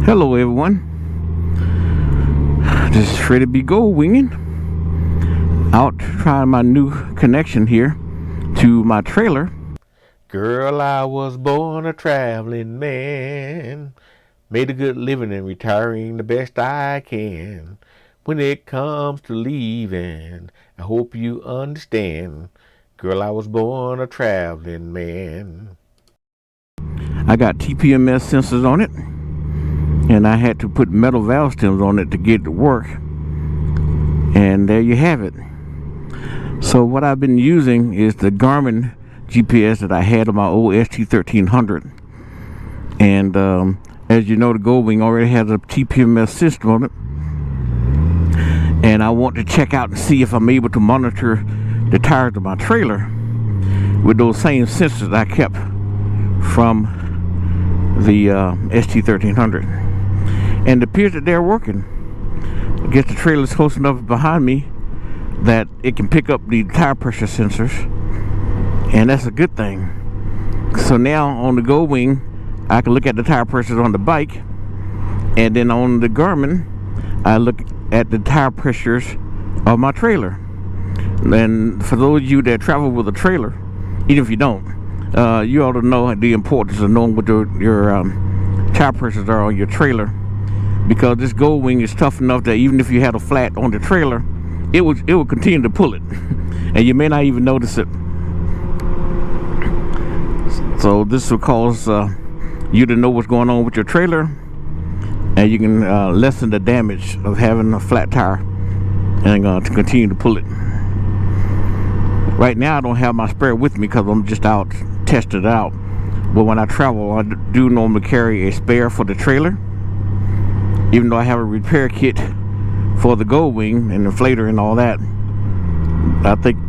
Hello everyone, this is Freddy B GOLDWINGing, out trying my new connection here to my trailer. Girl, I was born a traveling man, made a good living and retiring the best I can. When it comes to leaving, I hope you understand. Girl, I was born a traveling man. I got TPMS sensors on it, and I had to put metal valve stems on it to get it to work. And there you have it. So what I've been using is the Garmin GPS that I had on my old ST1300. And as you know, the GOLDWING already has a TPMS system on it. And I want to check out and see if I'm able to monitor the tires of my trailer with those same sensors I kept from the ST1300. And it appears that they're working. I guess the trailer is close enough behind me that it can pick up the tire pressure sensors, and that's a good thing. So now on the GOLDWING, I can look at the tire pressures on the bike, and then on the Garmin, I look at the tire pressures of my trailer. And for those of you that travel with a trailer, even if you don't, you ought to know the importance of knowing what your tire pressures are on your trailer, because this GOLDWING is tough enough that even if you had a flat on the trailer, it will continue to pull it, and you may not even notice it. So this will cause you to know what's going on with your trailer, and you can lessen the damage of having a flat tire and to continue to pull it. Right now I don't have my spare with me because I'm just out testing it out, but when I travel I do normally carry a spare for the trailer, even though I have a repair kit for the GOLDWING and inflator and all that. I think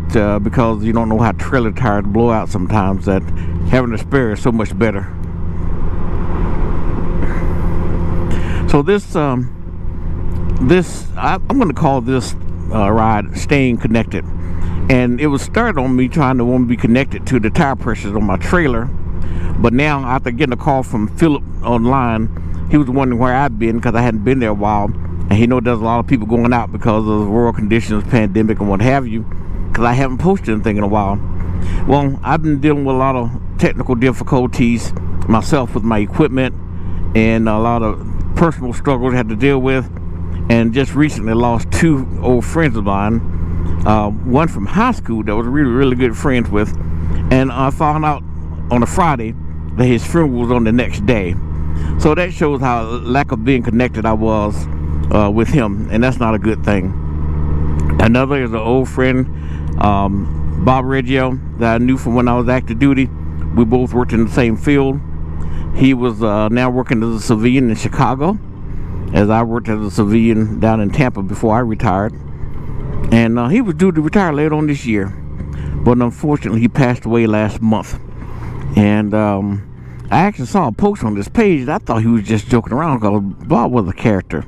because you don't know how trailer tires blow out sometimes, that having a spare is so much better. So I'm going to call this ride Staying Connected. And it was started on me trying to want to be connected to the tire pressures on my trailer. But now, after getting a call from Philip online, he was wondering where I'd been because I hadn't been there a while. And he knows there's a lot of people going out because of the world conditions, pandemic, and what have you, because I haven't posted anything in a while. Well, I've been dealing with a lot of technical difficulties myself with my equipment, and a lot of personal struggles I had to deal with. And just recently lost two old friends of mine, one from high school that was really good friends with, and I found out on a Friday that his funeral was on the next day. So that shows how lack of being connected I was with him, and that's not a good thing. Another is an old friend, Bob Reggio, that I knew from when I was active duty. We both worked in the same field. He was now working as a civilian in Chicago, as I worked as a civilian down in Tampa before I retired. And he was due to retire later on this year, but unfortunately he passed away last month. And I actually saw a post on this page, and I thought he was just joking around because Bob was a character.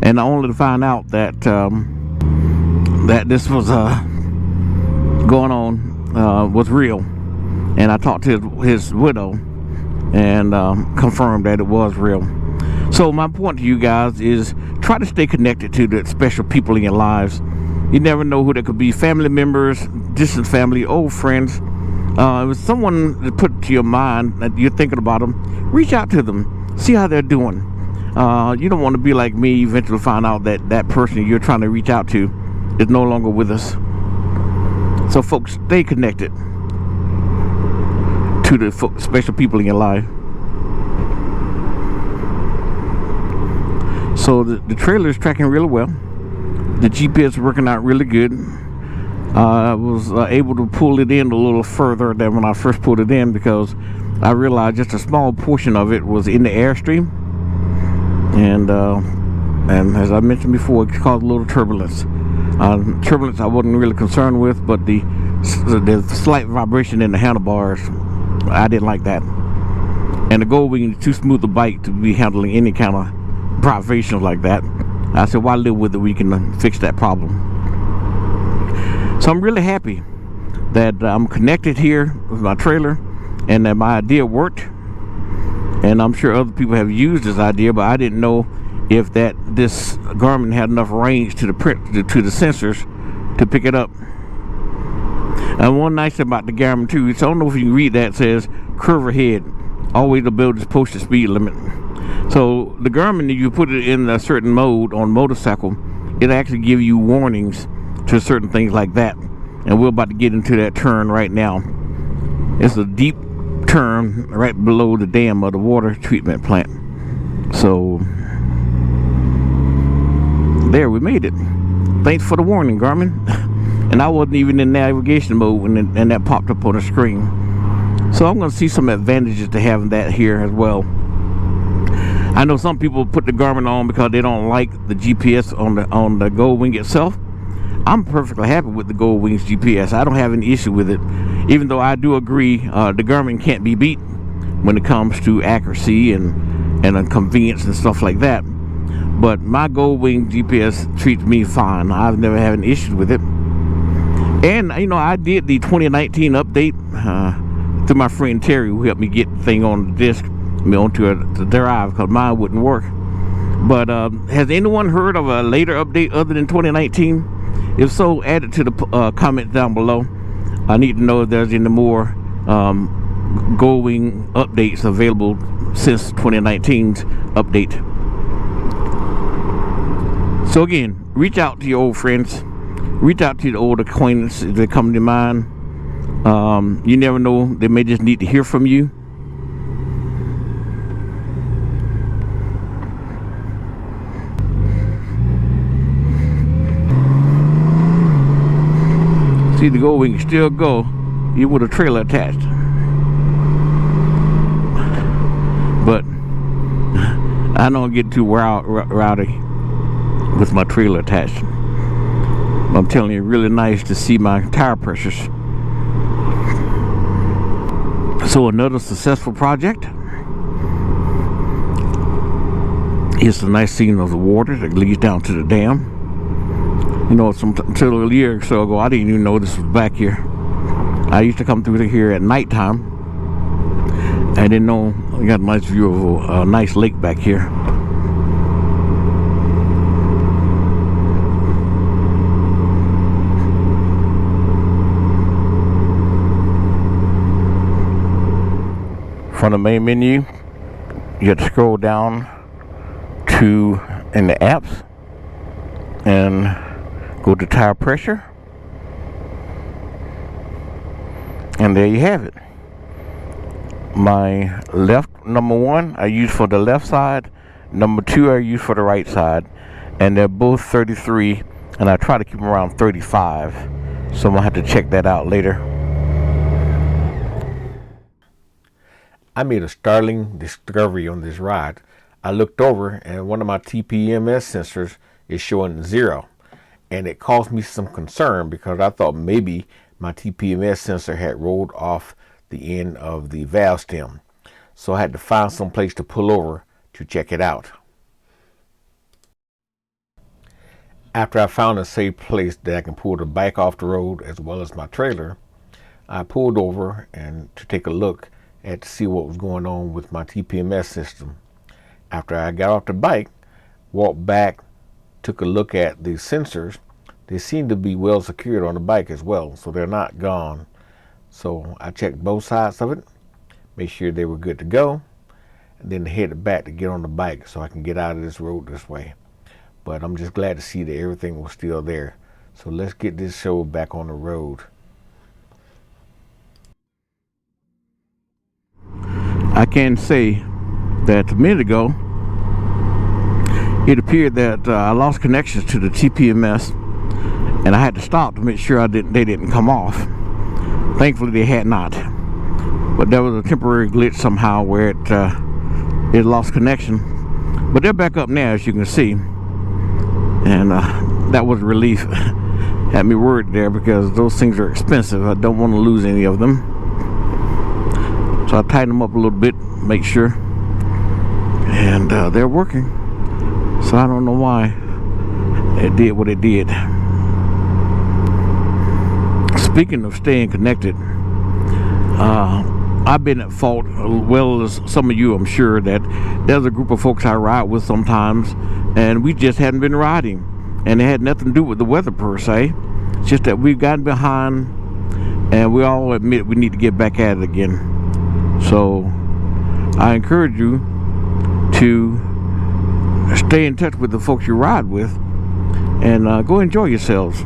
And only to find out that that this was going on was real. And I talked to his widow and confirmed that it was real. So my point to you guys is try to stay connected to the special people in your lives. You never know who they could be, family members, distant family, old friends. If it's someone that put to your mind that you're thinking about them, reach out to them, see how they're doing. You don't want to be like me, eventually find out that that person you're trying to reach out to is no longer with us. So folks, stay connected to the special people in your life. So the trailer is tracking really well. The GPS is working out really good. I was able to pull it in a little further than when I first pulled it in, because I realized just a small portion of it was in the airstream, and as I mentioned before, it caused a little turbulence. Turbulence I wasn't really concerned with, but the slight vibration in the handlebars, I didn't like that. And the GOLDWING is too smooth a bike to be handling any kind of vibrations like that. I said, why live with it? We can fix that problem. So I'm really happy that I'm connected here with my trailer, and that my idea worked. and I'm sure other people have used this idea, but I didn't know if this Garmin had enough range to the sensors to pick it up. And one nice thing about the Garmin too, so I don't know if you can read that, it says curve ahead, always above this posted speed limit. So the Garmin, if you put it in a certain mode on motorcycle, it actually give you warnings to certain things like that. And we're about to get into that turn right now. It's a deep turn right below the dam of the water treatment plant. So there, we made it. Thanks for the warning, Garmin. And I wasn't even in navigation mode when that popped up on the screen. So I'm going to see some advantages to having that here as well. I know some people put the Garmin on because they don't like the GPS on the GOLDWING itself. I'm perfectly happy with the GOLDWING's GPS. I don't have any issue with it, even though I do agree the Garmin can't be beat when it comes to accuracy and convenience and stuff like that. But my GOLDWING GPS treats me fine. I've never had an issue with it. And you know, I did the 2019 update through my friend Terry, who helped me get the thing on the disc, onto the drive, because mine wouldn't work. But has anyone heard of a later update other than 2019? If so, add it to the comments down below. I need to know if there's any more GOLDWING updates available since 2019's update. So again, reach out to your old friends, reach out to the old acquaintances that come to mind. You never know, they may just need to hear from you. See, the GOLDWING can still go even with a trailer attached. But I don't get too rowdy with my trailer attached. I'm telling you, really nice to see my tire pressures. So another successful project. Here's a nice scene of the water that leads down to the dam. You know, until a year or so ago, I didn't even know this was back here. I used to come through here at nighttime. I didn't know we got a nice view of a nice lake back here. From the main menu, you have to scroll down to in the apps and go to tire pressure, and there you have it. My left, number one, I use for the left side. Number two, I use for the right side, and they're both 33, and I try to keep them around 35. So I'm gonna have to check that out later. I made a startling discovery on this ride. I looked over and one of my TPMS sensors is showing 0. And it caused me some concern because I thought maybe my TPMS sensor had rolled off the end of the valve stem. So I had to find some place to pull over to check it out. After I found a safe place that I can pull the bike off the road as well as my trailer, I pulled over and to take a look to see what was going on with my TPMS system. After I got off the bike, walked back, took a look at the sensors. They seem to be well secured on the bike as well, so they're not gone. So I checked both sides of it, made sure they were good to go, and then headed back to get on the bike so I can get out of this road this way. But I'm just glad to see that everything was still there. So let's get this show back on the road. I can say that a minute ago, it appeared that I lost connections to the TPMS, and I had to stop to make sure they didn't come off. Thankfully, they had not. But there was a temporary glitch somehow where it lost connection. But they're back up now, as you can see. And that was a relief. Had me worried there because those things are expensive. I don't want to lose any of them. So I tightened them up a little bit, make sure. And they're working. So I don't know why it did what it did. Speaking of staying connected, I've been at fault, as well as some of you, I'm sure, that there's a group of folks I ride with sometimes, and we just hadn't been riding. And it had nothing to do with the weather per se. It's just that we've gotten behind, and we all admit we need to get back at it again. So I encourage you to stay in touch with the folks you ride with, and go enjoy yourselves.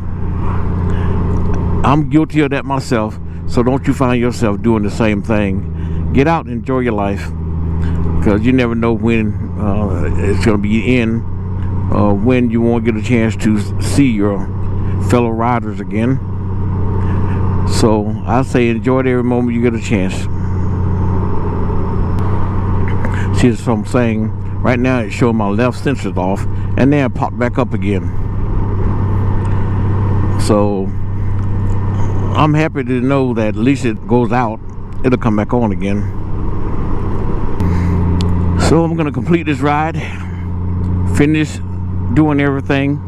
I'm guilty of that myself, so don't you find yourself doing the same thing. Get out and enjoy your life, because you never know when it's going to be in, when you won't get a chance to see your fellow riders again. So I say enjoy it every moment you get a chance. See, that's what I'm saying. Right now it's showing my left sensor's off, and then it popped back up again. So I'm happy to know that at least it goes out, it'll come back on again. So I'm gonna complete this ride, finish doing everything,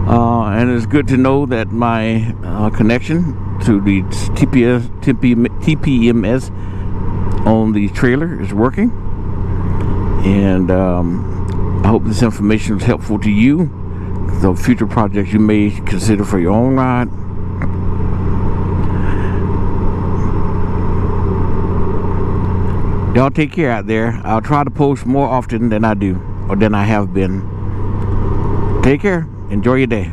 and it's good to know that my connection to the TPMS on the trailer is working. And I hope this information is helpful to you, the future projects you may consider for your own ride. Y'all take care out there. I'll try to post more often than I do, or than I have been. Take care. Enjoy your day.